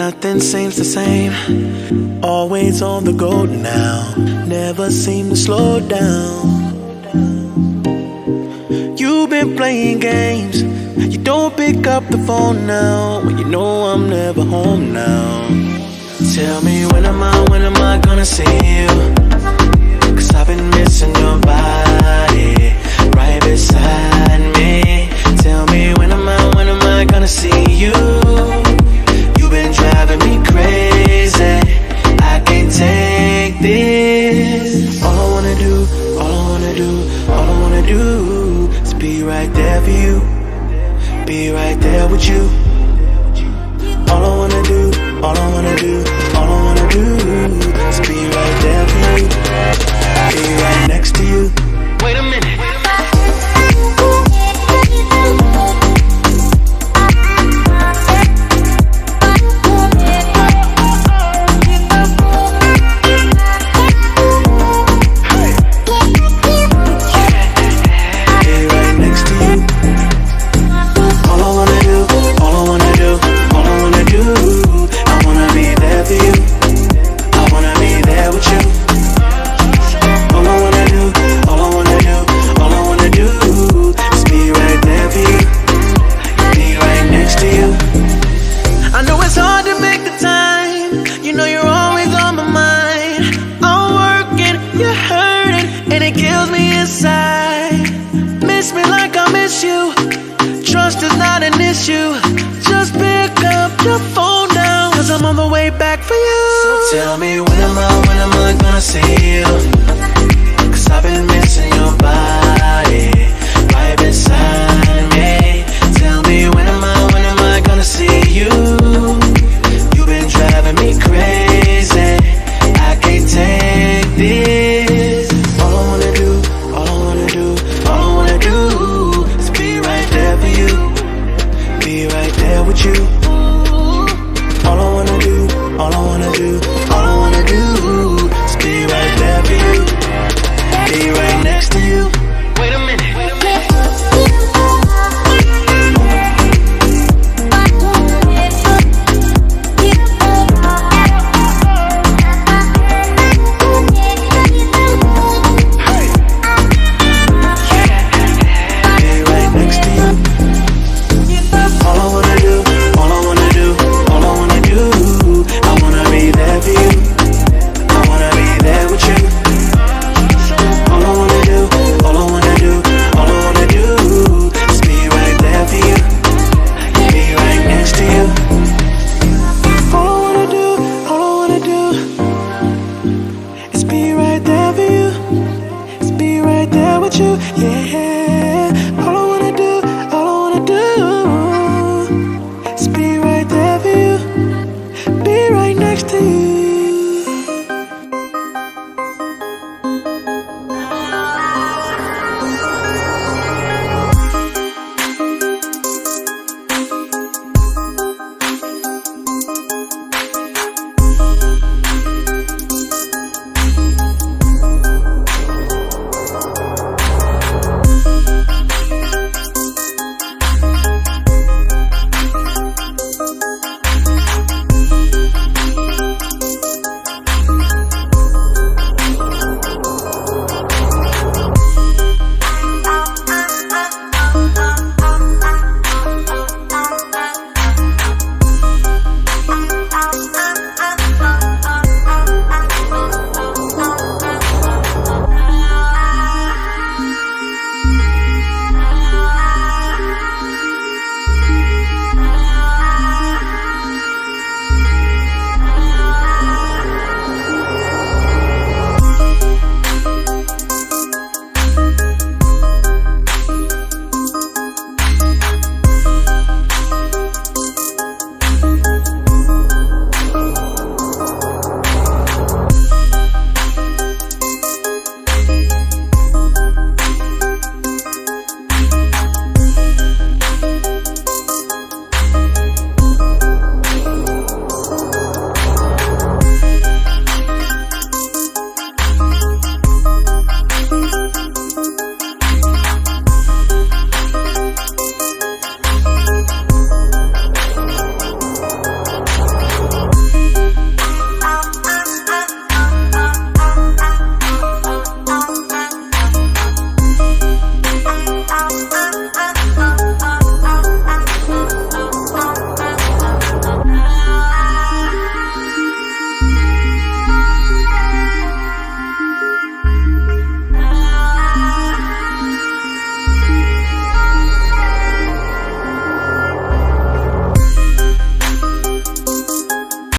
Nothing seems the same. Always on the go now. Never seem to slow down. You've been playing games. You don't pick up the phone now when you know I'm never home now. Tell me when am I gonna see you? 'Cause I've been missing your body right beside me. Tell me when am I gonna see you? You've been driving me crazy. I can't take this. All I wanna do is be right there for you. Be right there with you. All I wanna do is be right there for you. Be right next to you. Wait a minute. It kills me inside. Miss me like I miss you. Trust is not an issue. Just pick up your phone now, 'cause I'm on the way back for you. So tell me when am I gonna see you? 'Cause I've been missing your body right beside me. Tell me when am I gonna see you? You've been driving me crazy. I can't take this. All I wanna do is be right there for you. Be right there with you. All I wanna do is be right there for you. Be right next to you. Wait a minute. Be right there for you. It's be right there with you. Yeah.